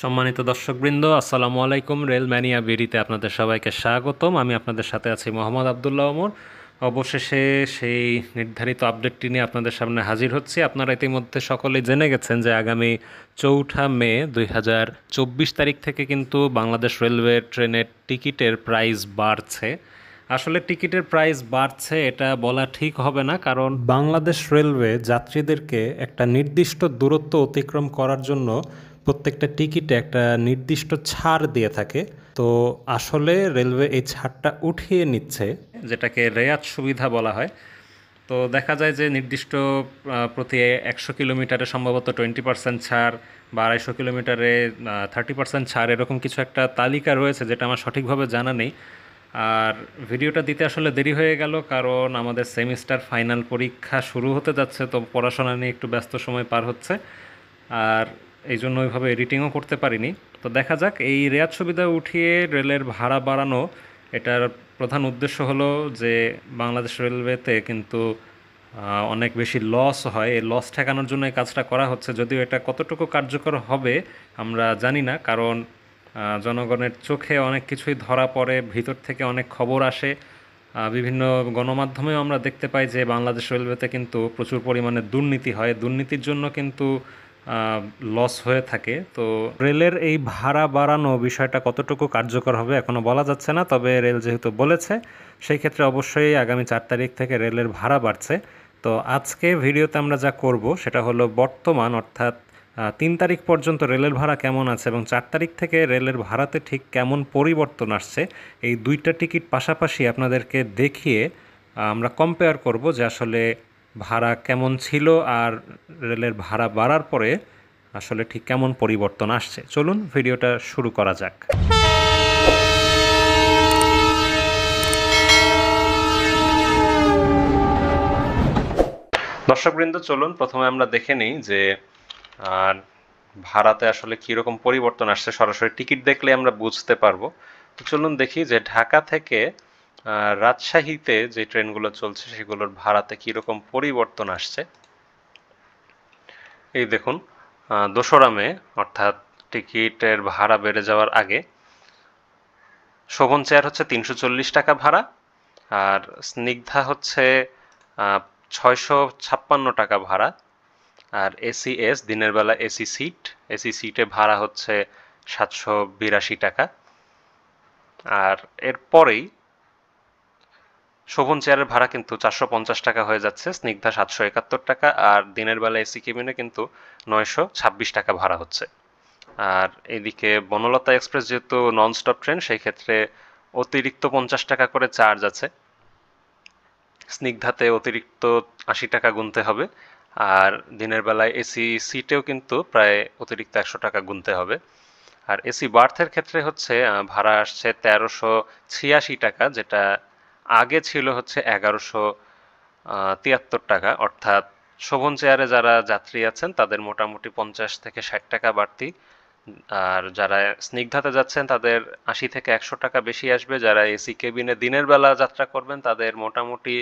সম্মানিত দর্শকবৃন্দ, আসসালামু আলাইকুম। রেল ম্যানিয়া বিডিতে আপনাদের সবাইকে স্বাগতম। আমি আপনাদের সাথে আছি মোহাম্মদ আবদুল্লাহ ওমর। অবশেষে সেই নির্ধারিত আপডেটটি নিয়ে আপনাদের সামনে হাজির হচ্ছি। আপনারা ইতিমধ্যে সকলেই জেনে গেছেন যে আগামী 4 মে 2024 তারিখ থেকে কিন্তু বাংলাদেশ রেলওয়ে ট্রেনের টিকিটের প্রাইস বাড়ছে। আসলে টিকিটের প্রাইস বাড়ছে এটা বলা ঠিক হবে না, কারণ বাংলাদেশ রেলওয়ে যাত্রীদেরকে একটা নির্দিষ্ট দূরত্ব অতিক্রম করার জন্য প্রত্যেকটা টিকিটে একটা নির্দিষ্ট ছাড় দিয়ে থাকে। তো আসলে রেলওয়ে এই ছাড়টা উঠিয়ে নিচ্ছে, যেটাকে রেয়াত সুবিধা বলা হয়। তো দেখা যায় যে নির্দিষ্ট প্রতি 100 কিলোমিটারে সম্ভবত 20% ছাড়, বা 250 কিলোমিটারে 30% ছাড়, এরকম কিছু একটা তালিকা রয়েছে, যেটা আমার সঠিকভাবে জানা নেই। আর ভিডিওটা দিতে আসলে দেরি হয়ে গেল, কারণ আমাদের সেমিস্টার ফাইনাল পরীক্ষা শুরু হতে যাচ্ছে, তো পড়াশোনা নিয়ে একটু ব্যস্ত সময় পার হচ্ছে। আর এই জন্য ওইভাবে এডিটিংও করতে পারিনি। তো দেখা যাক, এই রেয়াত সুবিধা উঠিয়ে রেলের ভাড়া বাড়ানো, এটার প্রধান উদ্দেশ্য হলো যে বাংলাদেশ রেলওয়েতে কিন্তু অনেক বেশি লস হয়। এই লস ঠেকানোর জন্য এই কাজটা করা হচ্ছে, যদিও এটা কতটুকু কার্যকর হবে আমরা জানি না, কারণ জনগণের চোখে অনেক কিছুই ধরা পড়ে, ভিতর থেকে অনেক খবর আসে। বিভিন্ন গণমাধ্যমেও আমরা দেখতে পাই যে বাংলাদেশ রেলওয়েতে কিন্তু প্রচুর পরিমাণে দুর্নীতি হয়, দুর্নীতির জন্য কিন্তু লস হয়ে থাকে। তো রেলের এই ভাড়া বাড়ানো বিষয়টা কতটুকু কার্যকর হবে এখনও বলা যাচ্ছে না, তবে রেল যেহেতু বলেছে সেই ক্ষেত্রে অবশ্যই আগামী 4 তারিখ থেকে রেলের ভাড়া বাড়ছে। তো আজকে ভিডিওতে আমরা যা করব সেটা হলো বর্তমান, অর্থাৎ 3 তারিখ পর্যন্ত রেলের ভাড়া কেমন আছে এবং 4 তারিখ থেকে রেলের ভাড়াতে ঠিক কেমন পরিবর্তন আসছে, এই দুইটা টিকিট পাশাপাশি আপনাদেরকে দেখিয়ে আমরা কম্পেয়ার করব যে আসলে ভাড়া কেমন ছিল আর রেলের ভাড়া বাড়ার পরে আসলে ঠিক কেমন পরিবর্তন আসছে। চলুন ভিডিওটা শুরু করা যাক। দর্শকবৃন্দ, চলুন প্রথমে আমরা দেখে নিই যে আর ভাড়াতে আসলে কীরকম পরিবর্তন আসছে। সরাসরি টিকিট দেখলে আমরা বুঝতে পারবো। তো চলুন দেখি যে ঢাকা থেকে রাজশাহীতে যে ট্রেনগুলো চলছে সেগুলোর ভাড়াতে কীরকম পরিবর্তন আসছে। এই দেখুন, 2রা মে অর্থাৎ টিকিটের ভাড়া বেড়ে যাওয়ার আগে শোভন চেয়ার হচ্ছে 340 টাকা ভাড়া, আর স্নিগ্ধা হচ্ছে 656 টাকা ভাড়া, আর এসিএস দিনের বেলা এসি সিটে ভাড়া হচ্ছে 782 টাকা। আর এরপরেই শোভন চেয়ারের ভাড়া কিন্তু 450 টাকা হয়ে যাচ্ছে, স্নিগ্ধা 771 টাকা, আর দিনের বেলা এসি কেবিনে কিন্তু 926 টাকা ভাড়া হচ্ছে। আর এদিকে বনলতা এক্সপ্রেস যেহেতু ননস্টপ ট্রেন, সেই ক্ষেত্রে অতিরিক্ত 50 টাকা করে চার্জ আছে। স্নিগ্ধাতে অতিরিক্ত 80 টাকা গুনতে হবে, আর দিনের বেলায় এসি সিটেও কিন্তু প্রায় অতিরিক্ত 100 টাকা গুনতে হবে। আর এসি বার্থের ক্ষেত্রে হচ্ছে ভাড়া আসছে 1386 টাকা, যেটা আগে ছিল হচ্ছে 1173 টাকা। অর্থাৎ শোভন চেয়ারে যারা যাত্রী আছেন তাদের মোটামুটি 50 থেকে 60 টাকা বাড়তি, আর যারা স্নিগ্ধাতে যাচ্ছেন তাদের 80 থেকে 100 টাকা বেশি আসবে। যারা এসি কেবিনে দিনের বেলা যাত্রা করবেন তাদের মোটামুটি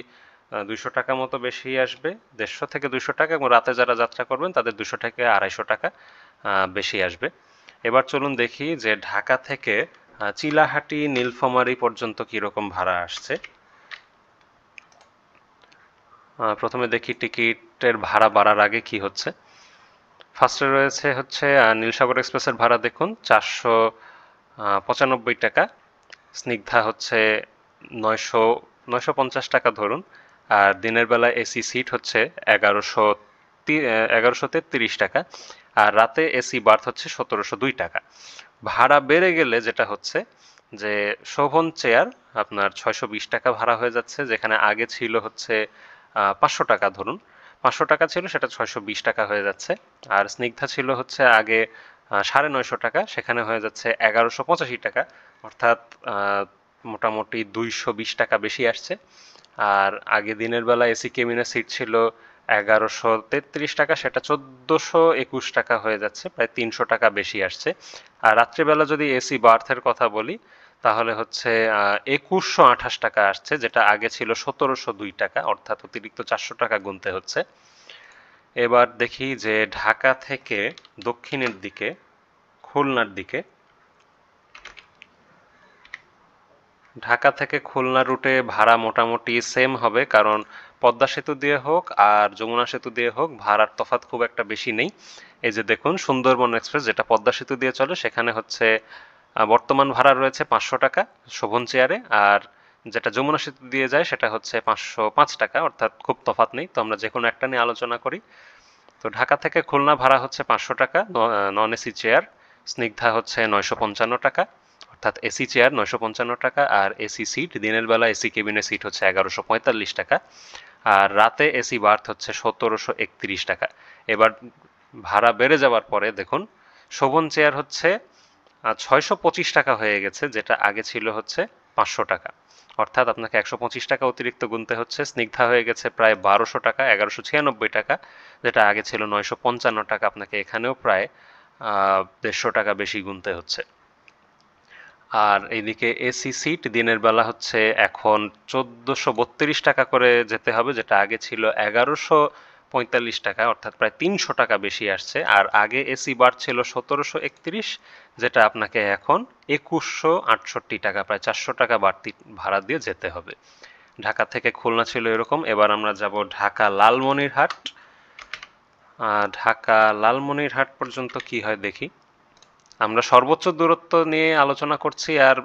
200 টাকা মতো বেশি আসবে, 150 থেকে 200 টাকা, এবং রাতে যারা যাত্রা করবেন তাদের 200 থেকে 250 টাকা বেশি আসবে। এবার চলুন দেখি যে ঢাকা থেকে চিলাহাটি নীলফামারী পর্যন্ত কীরকম ভাড়া আসছে। প্রথমে দেখি টিকিটের ভাড়া বাড়ার আগে কি হচ্ছে। ফার্স্টে রয়েছে হচ্ছে নীলসাগর এক্সপ্রেসের ভাড়া দেখুন 495 টাকা, স্নিগ্ধা হচ্ছে 950 টাকা ধরুন, আর দিনের বেলা এসি সিট হচ্ছে 1133 টাকা, আর রাতে এসি বার্থ হচ্ছে 1702 টাকা। ভাড়া বেড়ে গেলে যেটা হচ্ছে যে শোভন চেয়ার আপনার 620 টাকা ভাড়া হয়ে যাচ্ছে, যেখানে আগে ছিল হচ্ছে 500 টাকা ধরুন, 500 টাকা ছিল সেটা 620 টাকা হয়ে যাচ্ছে। আর স্নিগ্ধা ছিল হচ্ছে আগে 950 টাকা, সেখানে হয়ে যাচ্ছে 1185 টাকা, অর্থাৎ মোটামুটি 220 টাকা বেশি আসছে। আর আগে দিনের বেলা এসি কেবিনের সিট ছিল 1133 টাকা, সেটা 1421 টাকা হয়ে যাচ্ছে, প্রায় 300 টাকা বেশি আসছে। আর রাত্রিবেলা যদি এসি বার্থের কথা বলি তাহলে হচ্ছে 2128 টাকা আসছে, যেটা আগে ছিল 1702 টাকা, অর্থাৎ অতিরিক্ত 400 টাকা গুনতে হচ্ছে। এবার দেখি যে ঢাকা থেকে দক্ষিণের দিকে খুলনার দিকে। ঢাকা থেকে খুলনা রুটে ভাড়া মোটামুটি সেম হবে, কারণ পদ্মা সেতু দিয়ে হোক আর যমুনা সেতু দিয়ে হোক ভাড়ার তফাৎ খুব একটা বেশি নেই। এই যে দেখুন, সুন্দরবন এক্সপ্রেস যেটা পদ্মা সেতু দিয়ে চলে সেখানে হচ্ছে বর্তমান ভাড়া রয়েছে 500 টাকা শোভন চেয়ারে, আর যেটা যমুনা সেতু দিয়ে যায় সেটা হচ্ছে 505 টাকা, অর্থাৎ খুব তফাৎ নেই। তো আমরা যে কোনো একটা নিয়ে আলোচনা করি। তো ঢাকা থেকে খুলনা ভাড়া হচ্ছে 500 টাকা নন এসি চেয়ার, স্নিগ্ধা হচ্ছে 955 টাকা, অর্থাৎ এসি চেয়ার 955 টাকা, আর এসি সিট দিনের বেলা এসি কেবিনের সিট হচ্ছে 1145 টাকা, আর রাতে এসি বার্থ হচ্ছে 1731 টাকা। এবার ভাড়া বেড়ে যাওয়ার পরে দেখুন, শোভন চেয়ার হচ্ছে 625 টাকা হয়ে গেছে, যেটা আগে ছিল হচ্ছে 500 টাকা, অর্থাৎ আপনাকে 125 টাকা অতিরিক্ত গুনতে হচ্ছে। স্নিগ্ধা হয়ে গেছে প্রায় 1200 টাকা, 1196 টাকা, যেটা আগে ছিল 955 টাকা, আপনাকে এখানেও প্রায় 150 টাকা বেশি গুনতে হচ্ছে। আর এইদিকে এসি সিট দিনের বেলা হচ্ছে এখন 1432 টাকা করে যেতে হবে, যেটা আগে ছিল 1145 টাকা, অর্থাৎ প্রায় 300 টাকা বেশি আসছে। আর আগে এসি বার ছিল 1731, যেটা আপনাকে এখন 2168 টাকা, প্রায় 400 টাকা বাড়তি ভাড়া দিয়ে যেতে হবে। ঢাকা থেকে খুলনা ছিল এরকম। এবার আমরা যাব ঢাকা লালমনিরহাট। ঢাকা লালমনিরহাট পর্যন্ত কি হয় দেখি। আমরা সর্বোচ্চ দূরত্ব নিয়ে আলোচনা করছি, আর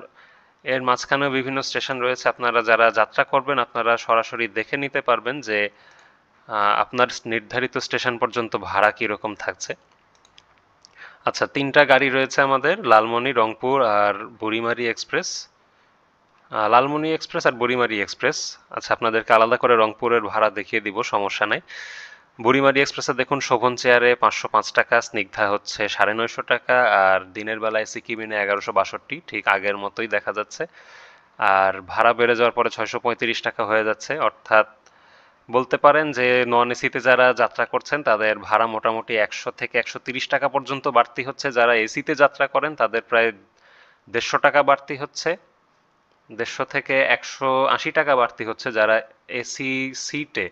এর মাঝখানেও বিভিন্ন স্টেশন রয়েছে। আপনারা যারা যাত্রা করবেন আপনারা সরাসরি দেখে নিতে পারবেন যে আপনার নির্ধারিত স্টেশন পর্যন্ত ভাড়া কীরকম থাকছে। আচ্ছা, 3টা গাড়ি রয়েছে আমাদের, লালমনি, রংপুর আর বুড়িমারি এক্সপ্রেস। লালমনি এক্সপ্রেস আর বুড়িমারি এক্সপ্রেস। আচ্ছা, আপনাদেরকে আলাদা করে রংপুরের ভাড়া দেখিয়ে দিব, সমস্যা নাই। বুড়িমারি এক্সপ্রেসে দেখুন, শোভন চেয়ারে 505 টাকা, স্নিগ্ধা হচ্ছে 950 টাকা, আর দিনের বেলা এসি কেবিনে 1162, ঠিক আগের মতোই দেখা যাচ্ছে। আর ভাড়া বেড়ে যাওয়ার পরে 635 টাকা হয়ে যাচ্ছে, অর্থাৎ বলতে পারেন যে নন এসিতে যারা যাত্রা করছেন তাদের ভাড়া মোটামুটি 100 থেকে 130 টাকা পর্যন্ত বাড়তি হচ্ছে। যারা এসিতে যাত্রা করেন তাদের প্রায় 150 টাকা বাড়তি হচ্ছে, 150 থেকে 180 টাকা বাড়তি হচ্ছে। যারা এসি সিটে,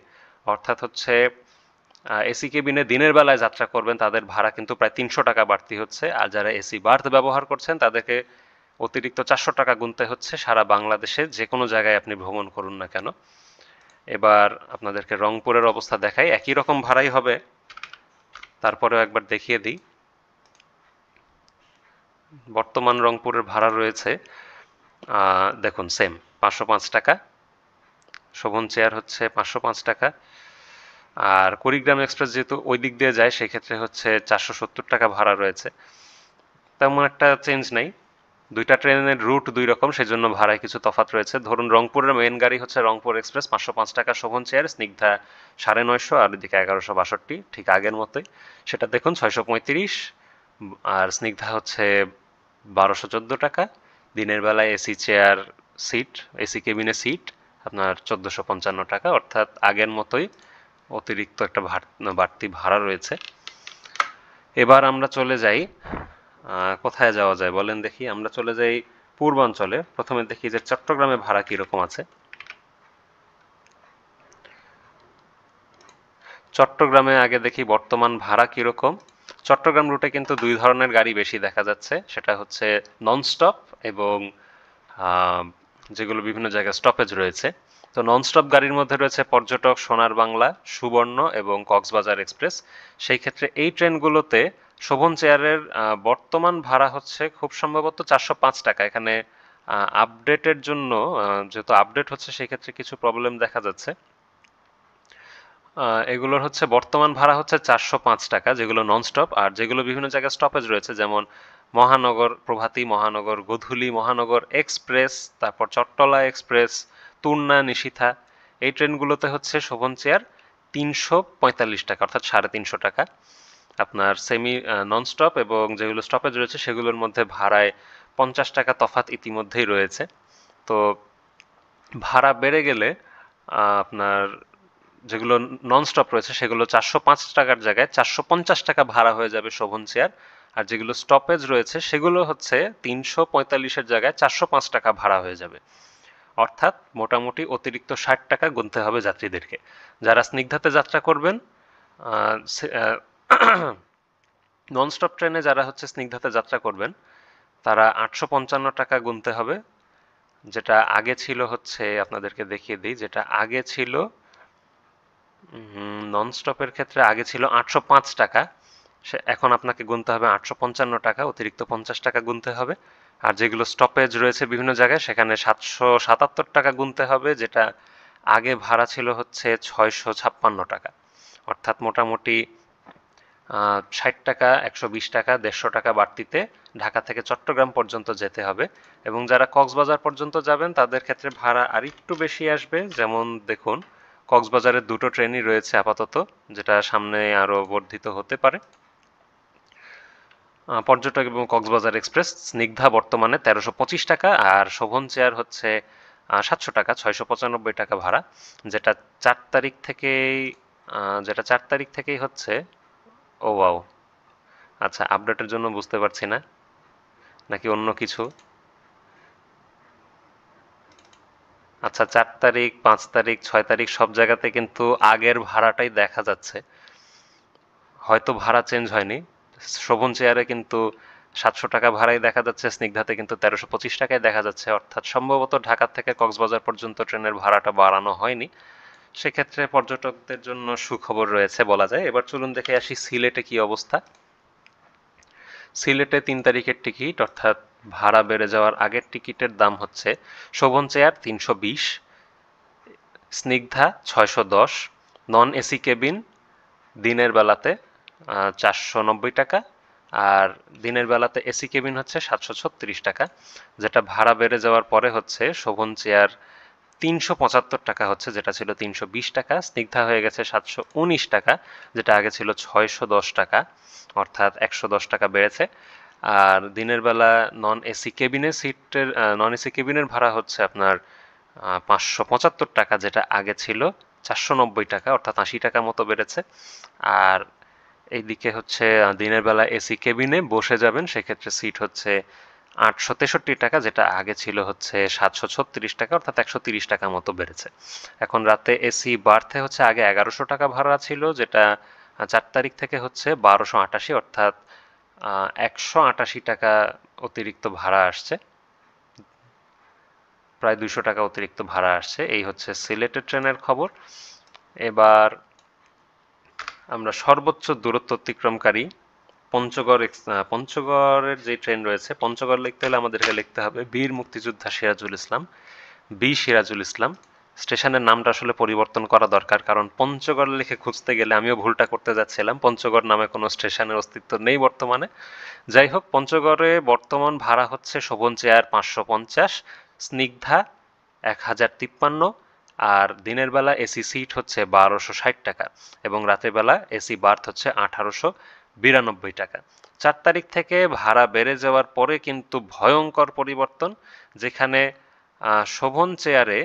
অর্থাৎ হচ্ছে এসি কেবিনে দিনের বেলায় যাত্রা করবেন তাদের ভাড়া কিন্তু প্রায় 300 টাকা বাড়তি হচ্ছে। আর যারা এসি বার্থ ব্যবহার করছেন তাদেরকে অতিরিক্ত 400 টাকা গুনতে হচ্ছে, সারা বাংলাদেশে যে কোনো জায়গায় আপনি ভ্রমণ করুন না কেন। এবার আপনাদেরকে রংপুরের অবস্থা দেখাই, একই রকম ভাড়াই হবে, তারপরেও একবার দেখিয়ে দিই। বর্তমান রংপুরের ভাড়া রয়েছে দেখুন সেম 505 টাকা, শোভন চেয়ার হচ্ছে 505 টাকা, আর কুড়িগ্রাম এক্সপ্রেস যেহেতু ওই দিক দিয়ে যায় সেক্ষেত্রে হচ্ছে 470 টাকা ভাড়া রয়েছে। তেমন একটা চেঞ্জ নাই, দুইটা ট্রেনের রুট দুই রকম, সেজন্য ভাড়ায় কিছু তফাৎ রয়েছে। ধরুন রংপুরের মেন গাড়ি হচ্ছে রংপুর এক্সপ্রেস, 505 টাকা শোভন চেয়ার, স্নিগ্ধা 950, আর এদিকে 1162, ঠিক আগের মতোই। সেটা দেখুন 635, আর স্নিগ্ধা হচ্ছে 1214 টাকা। দিনের বেলায় এসি চেয়ার সিট, এসি কেবিনে সিট আপনার 1455 টাকা, অর্থাৎ আগের মতোই, অতিরিক্ত একটা বাড়তি ভাড়া রয়েছে। এবার আমরা চলে যাই, কোথায় যাওয়া যায় বলেন দেখি। আমরা চলে যাই পূর্বাঞ্চলে। প্রথমে দেখি যে চট্টগ্রামে ভাড়া কীরকম আছে। চট্টগ্রামে আগে দেখি বর্তমান ভাড়া কীরকম। চট্টগ্রাম রুটে কিন্তু দুই ধরনের গাড়ি বেশি দেখা যাচ্ছে, সেটা হচ্ছে ননস্টপ এবং যেগুলো বিভিন্ন জায়গায় স্টপেজ রয়েছে। তো ননস্টপ গাড়ির মধ্যে রয়েছে পর্যটক, সোনার বাংলা, সুবর্ণ এবং কক্সবাজার এক্সপ্রেস। সেই ক্ষেত্রে এই ট্রেনগুলোতে শোভন চেয়ারের বর্তমান ভাড়া হচ্ছে খুব সম্ভবত 405 টাকা। এখানে আপডেটের জন্য, যেহেতু আপডেট হচ্ছে সেই ক্ষেত্রে কিছু প্রবলেম দেখা যাচ্ছে। এগুলোর হচ্ছে বর্তমান ভাড়া হচ্ছে 405 টাকা, যেগুলো ননস্টপ। আর যেগুলো বিভিন্ন জায়গায় স্টপেজ রয়েছে, যেমন মহানগর প্রভাতী, মহানগর গোধূলি, মহানগর এক্সপ্রেস, তারপর চট্টলা এক্সপ্রেস, তুর্না, নিশিথা, এই ট্রেনগুলোতে হচ্ছে শোভন চেয়ার 345 টাকা, অর্থাৎ 350 টাকা। আপনার সেমি ননস্টপ এবং যেগুলো স্টপেজ রয়েছে সেগুলোর মধ্যে ভাড়ায় 50 টাকা তফাৎ ইতিমধ্যেই রয়েছে। তো ভাড়া বেড়ে গেলে আপনার যেগুলো ননস্টপ রয়েছে সেগুলো 405 টাকার জায়গায় 450 টাকা ভাড়া হয়ে যাবে শোভন চেয়ার। আর যেগুলো স্টপেজ রয়েছে সেগুলো হচ্ছে 345-এর জায়গায় 405 টাকা ভাড়া হয়ে যাবে, অর্থাৎ মোটামুটি অতিরিক্ত 60 টাকা গুনতে হবে যাত্রীদেরকে। যারা স্নিগ্ধাতে যাত্রা করবেন ননস্টপ ট্রেনে যারা হচ্ছে স্নিগ্ধাতে যাত্রা করবেন তারা 855 টাকা গুনতে হবে, যেটা আগে ছিল হচ্ছে, আপনাদেরকে দেখিয়ে দিই, যেটা আগে ছিল ননস্টপের ক্ষেত্রে আগে ছিল 805 টাকা, এখন আপনাকে গুনতে হবে 855 টাকা, অতিরিক্ত 50 টাকা গুনতে হবে। আর যেগুলো স্টপেজ রয়েছে বিভিন্ন জায়গায় সেখানে 777 টাকা গুনতে হবে, যেটা আগে ভাড়া ছিল হচ্ছে 656 টাকা। অর্থাৎ মোটামুটি 60 টাকা, 120 টাকা, 150 টাকা বাড়তিতে ঢাকা থেকে চট্টগ্রাম পর্যন্ত যেতে হবে। এবং যারা কক্সবাজার পর্যন্ত যাবেন তাদের ক্ষেত্রে ভাড়া আর একটু বেশি আসবে। যেমন দেখুন, কক্সবাজারের দুটো ট্রেনই রয়েছে আপাতত, যেটা সামনে আরও বর্ধিত হতে পারে। পর্যটক এবং কক্সবাজার এক্সপ্রেস স্নিগ্ধা বর্তমানে 1325 টাকা, আর শোভন চেয়ার হচ্ছে 700 টাকা, 695 টাকা ভাড়া, যেটা 4 তারিখ থেকেই হচ্ছে। ও ওয়াও, আচ্ছা, আপডেটের জন্য বুঝতে পারছি না, নাকি অন্য কিছু। আচ্ছা, 4 তারিখ, 5 তারিখ, 6 তারিখ সব জায়গাতে কিন্তু আগের ভাড়াটাই দেখা যাচ্ছে, হয়তো ভাড়া চেঞ্জ হয়নি। শোভন চেয়ারে কিন্তু 700 টাকা ভাড়াই দেখা যাচ্ছে, স্নিগ্ধাতে কিন্তু 1325 টাকায় দেখা যাচ্ছে, অর্থাৎ সম্ভবত ঢাকা থেকে কক্সবাজার পর্যন্ত ট্রেনের ভাড়াটা বাড়ানো হয়নি। সেক্ষেত্রে পর্যটকদের জন্য সুখবর রয়েছে বলা যায়। এবার চলুন দেখে আসি সিলেটে কি অবস্থা। সিলেটে 3 তারিখের টিকিট, অর্থাৎ ভাড়া বেড়ে যাওয়ার আগের টিকিটের দাম হচ্ছে Shovan chair 320, Snigdha 610, non AC cabin দিনের বেলাতে 490 টাকা, আর দিনের বেলাতে এসি কেবিন হচ্ছে 736 টাকা, যেটা ভাড়া বেড়ে যাওয়ার পরে হচ্ছে শোভন চেয়ার 375 টাকা হচ্ছে, যেটা ছিল 320 টাকা, স্নিগ্ধা হয়ে গেছে 719 টাকা, যেটা আগে ছিল 610 টাকা, অর্থাৎ 110 টাকা বেড়েছে। আর দিনের বেলা নন এসি কেবিনের ভাড়া হচ্ছে আপনার 575 টাকা, যেটা আগে ছিল 490 টাকা, অর্থাৎ 80 টাকা মতো বেড়েছে। আর এইদিকে হচ্ছে দিনের বেলা এসি কেবিনে বসে যাবেন, সেক্ষেত্রে সিট হচ্ছে 863 টাকা, যেটা আগে ছিল হচ্ছে 736 টাকা, অর্থাৎ 130 টাকা মতো বেড়েছে। এখন রাতে এসি বার্থে হচ্ছে আগে 1100 টাকা ভাড়া ছিল, যেটা 4 তারিখ থেকে হচ্ছে 1288, অর্থাৎ 188 টাকা অতিরিক্ত ভাড়া আসছে, প্রায় 200 টাকা অতিরিক্ত ভাড়া আসছে। এই হচ্ছে সিলেটের ট্রেনের খবর। এবার আমরা সর্বোচ্চ দূরত্ব অতিক্রমকারী পঞ্চগড়ের যে ট্রেন রয়েছে, পঞ্চগড় লিখতে হলে আমাদেরকে লিখতে হবে বীর মুক্তিযোদ্ধা সিরাজুল ইসলাম, সিরাজুল ইসলাম। স্টেশনের নামটা আসলে পরিবর্তন করা দরকার, কারণ পঞ্চগড় লিখে খুঁজতে গেলে আমিও ভুলটা করতে যাচ্ছিলাম, পঞ্চগড় নামে কোনো স্টেশনের অস্তিত্ব নেই বর্তমানে। যাই হোক, পঞ্চগড়ে বর্তমান ভাড়া হচ্ছে শোভন চেয়ার 550, স্নিগ্ধা 1053, আর দিনের বেলা এসি সিট হচ্ছে 1260 টাকা, এবং রাতের বেলা এসি বার্থ হচ্ছে 1892 টাকা। 4 তারিখ থেকে ভাড়া বেড়ে যাওয়ার পরে কিন্তু ভয়ঙ্কর পরিবর্তন, যেখানে শোভন চেয়ারে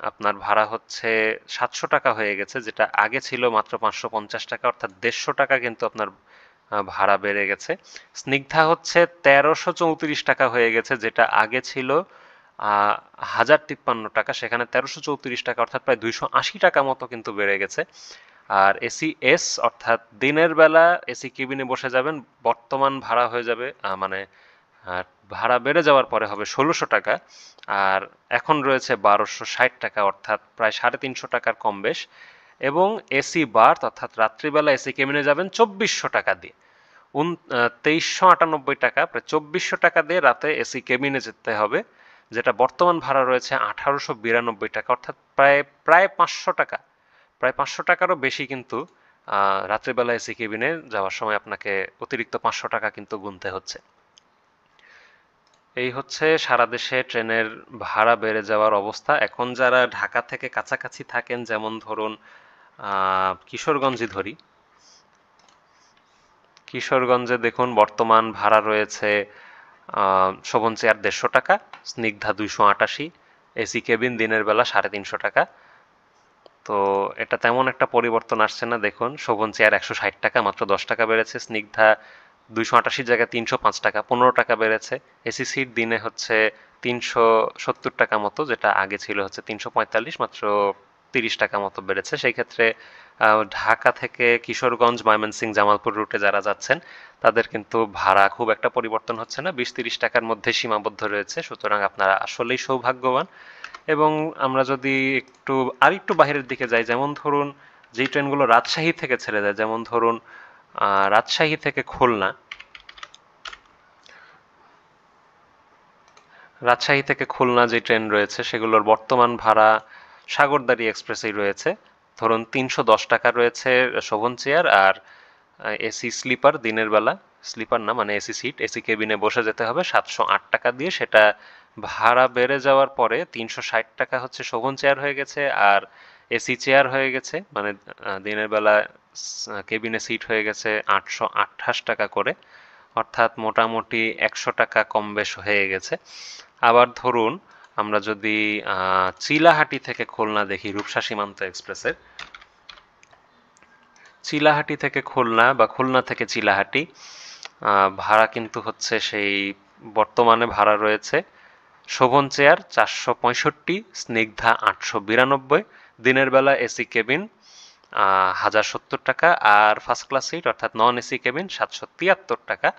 আপনার ভাড়া হচ্ছে 700 টাকা হয়ে গেছে, যেটা আগে ছিল মাত্র 550 টাকা, অর্থাৎ 150 টাকা কিন্তু আপনার ভাড়া বেড়ে গেছে। স্নিগ্ধা হচ্ছে 1334 টাকা হয়ে গেছে, যেটা আগে ছিল 1053 টাকা, সেখানে 1334 টাকা, অর্থাৎ প্রায় 280 টাকা মতো কিন্তু বেড়ে গেছে। আর এসি এস, অর্থাৎ দিনের বেলা এসি কেবিনে বসে যাবেন, বর্তমান ভাড়া হয়ে যাবে মানে ভাড়া বেড়ে যাওয়ার পরে হবে 1600 টাকা, আর এখন রয়েছে 1260 টাকা, অর্থাৎ প্রায় 350 টাকার কম বেশ। এবং এসি বার্থ, অর্থাৎ রাত্রিবেলা এসি কেবিনে যাবেন 2400 টাকা দিয়ে, 2398 টাকা, প্রায় 2400 টাকা দিয়ে রাতে এসি কেবিনে যেতে হবে, যেটা বর্তমান ভাড়া রয়েছে 1892 টাকা, অর্থাৎ প্রায় প্রায় 500 টাকা, প্রায় 500 টাকারও বেশি কিন্তু রাত্রিবেলা এসি কেবিনে যাওয়ার সময় আপনাকে অতিরিক্ত 500 টাকা কিন্তু গুনতে হচ্ছে। এই হচ্ছে সারা দেশে ট্রেনের ভাড়া বেড়ে যাওয়ার অবস্থা। এখন যারা ঢাকা থেকে কাছাকাছি থাকেন, যেমন ধরুন কিশোরগঞ্জই ধরি, কিশোরগঞ্জে দেখুন বর্তমান ভাড়া রয়েছে শোভন চেয়ার 150 টাকা, স্নিগ্ধা 288, এসি কেবিন দিনের বেলা 350 টাকা। তো এটা তেমন একটা পরিবর্তন আসছে না। দেখুন, শোভন চেয়ার 160 টাকা, মাত্র 10 টাকা বেড়েছে। স্নিগ্ধা 288 জায়গায় 305 টাকা, 15 টাকা বেড়েছে। এসি সিট দিনে হচ্ছে 370 টাকা মতো, যেটা আগে ছিল হচ্ছে 345, মাত্র 30 টাকা মতো বেড়েছে। সেই ক্ষেত্রে ঢাকা থেকে কিশোরগঞ্জ, ময়মনসিংহ, জামালপুর রুটে যারা যাচ্ছেন তাদের কিন্তু ভাড়া খুব একটা পরিবর্তন হচ্ছে না, 20-30 টাকার মধ্যে সীমাবদ্ধ রয়েছে। সুতরাং আপনারা আসলেই সৌভাগ্যবান। এবং আমরা যদি আরেকটু বাইরের দিকে যাই, যেমন ধরুন যেই ট্রেনগুলো রাজশাহী থেকে ছেড়ে যায়, যেমন ধরুন রাজশাহী থেকে খুলনা, যে ট্রেন রয়েছে সেগুলোর বর্তমান ভাড়া সাগরদাড়ি এক্সপ্রেসেই রয়েছে। ধরুন 310 টাকা রয়েছে শোভন চেয়ার, আর এসি স্লিপার দিনের বেলা, স্লিপার না মানে এসি সিট, এসি কেবিনে বসে যেতে হবে 708 টাকা দিয়ে। সেটা ভাড়া বেড়ে যাওয়ার পরে 360 টাকা হচ্ছে শোভন চেয়ার হয়ে গেছে, আর এসি চেয়ার হয়ে গেছে, মানে দিনের বেলা কেবিনে সিট হয়ে গেছে 828 টাকা করে, অর্থাৎ মোটামুটি 100 টাকা কম বেশ হয়ে গেছে। আবার ধরুন আমরা যদি চিলাহাটি থেকে খুলনা দেখি রূপসা সীমান্ত এক্সপ্রেসের, চিলাহাটি থেকে খুলনা বা খুলনা থেকে চিলাহাটি ভাড়া কিন্তু হচ্ছে সেই বর্তমানে ভাড়া রয়েছে শোভন চেয়ার 465, স্নিগ্ধা 892, দিনের বেলা এসি কেবিন 1070 টাকা, আর ফার্স্ট ক্লাস সিট অর্থাৎ নন এসি কেবিন 773 টাকা,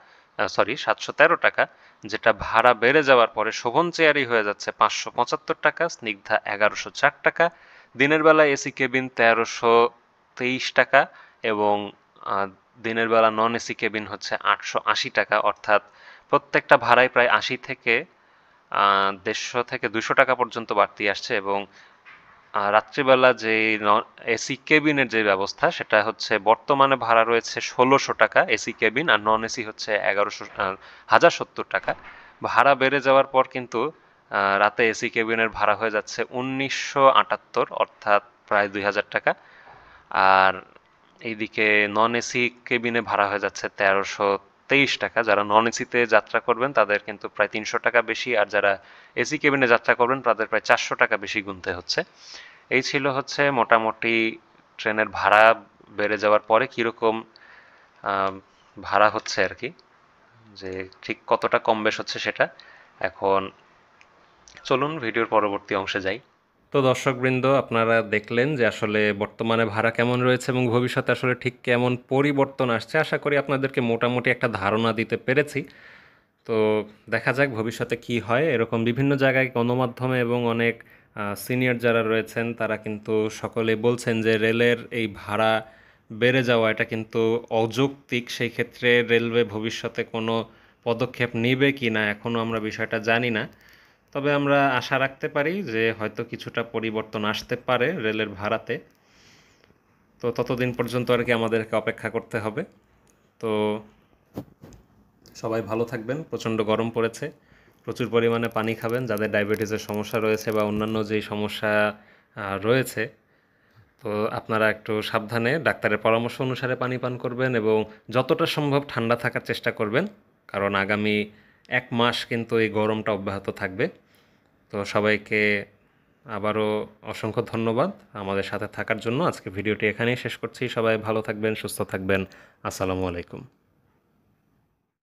713 টাকা, যেটা ভাড়া বেড়ে যাওয়ার পরে শোভন চেয়ারই হয়ে যাচ্ছে 575 টাকা, স্নিগ্ধা 1104 টাকা, দিনের বেলা এসি কেবিন 1323 টাকা, এবং দিনের বেলা নন এসি কেবিন হচ্ছে 880 টাকা। অর্থাৎ প্রত্যেকটা ভাড়ায় প্রায় 80 থেকে 150 থেকে 200 টাকা পর্যন্ত বাড়তি আসছে। এবং রাত্রিবেলা যে এসি কেবিনের যে ব্যবস্থা সেটা হচ্ছে বর্তমানে ভাড়া রয়েছে 1600 টাকা এসি কেবিন, আর নন এসি হচ্ছে 1070 টাকা। ভাড়া বেড়ে যাওয়ার পর কিন্তু রাতে এসি কেবিনের ভাড়া হয়ে যাচ্ছে 1978, অর্থাৎ প্রায় 2000 টাকা, আর এইদিকে নন এসি কেবিনে ভাড়া হয়ে যাচ্ছে 1323 টাকা। যারা নন এসিতে যাত্রা করবেন তাদের কিন্তু প্রায় 300 টাকা বেশি, আর যারা এসি কেবিনে যাত্রা করবেন তাদের প্রায় 400 টাকা বেশি গুনতে হচ্ছে। এই ছিল হচ্ছে মোটামুটি ট্রেনের ভাড়া বেড়ে যাওয়ার পরে কীরকম ভাড়া হচ্ছে আর কি, যে ঠিক কতটা কম বেশ হচ্ছে সেটা। এখন চলুন ভিডিওর পরবর্তী অংশে যাই। তো দর্শকবৃন্দ, আপনারা দেখলেন যে আসলে বর্তমানে ভাড়া কেমন রয়েছে এবং ভবিষ্যতে আসলে ঠিক কেমন পরিবর্তন আসছে। আশা করি আপনাদেরকে মোটামুটি একটা ধারণা দিতে পেরেছি। তো দেখা যাক ভবিষ্যতে কি হয়। এরকম বিভিন্ন জায়গায় গণমাধ্যমে এবং অনেক সিনিয়র যারা রয়েছেন তারা কিন্তু সকলে বলছেন যে রেলের এই ভাড়া বেড়ে যাওয়া এটা কিন্তু অযৌক্তিক। সেই ক্ষেত্রে রেলওয়ে ভবিষ্যতে কোনো পদক্ষেপ নেবে কি না এখনও আমরা বিষয়টা জানি না। তবে আমরা আশা রাখতে পারি যে হয়তো কিছুটা পরিবর্তন আসতে পারে রেলের ভাড়াতে। তো ততদিন পর্যন্ত আর কি আমাদেরকে অপেক্ষা করতে হবে। তো সবাই ভালো থাকবেন। প্রচণ্ড গরম পড়েছে, প্রচুর পরিমাণে পানি খাবেন। যাদের ডায়াবেটিসের সমস্যা রয়েছে বা অন্যান্য যেই সমস্যা রয়েছে, তো আপনারা একটু সাবধানে ডাক্তারের পরামর্শ অনুসারে পানি পান করবেন এবং যতটা সম্ভব ঠান্ডা থাকার চেষ্টা করবেন, কারণ আগামী 1 মাস কিন্তু এই গরমটা অব্যাহত থাকবে। তো সবাইকে আবারও অসংখ্য ধন্যবাদ আমাদের সাথে থাকার জন্য। আজকে ভিডিওটি এখানেই শেষ করছি। সবাই ভালো থাকবেন, সুস্থ থাকবেন। আসসালামু আলাইকুম।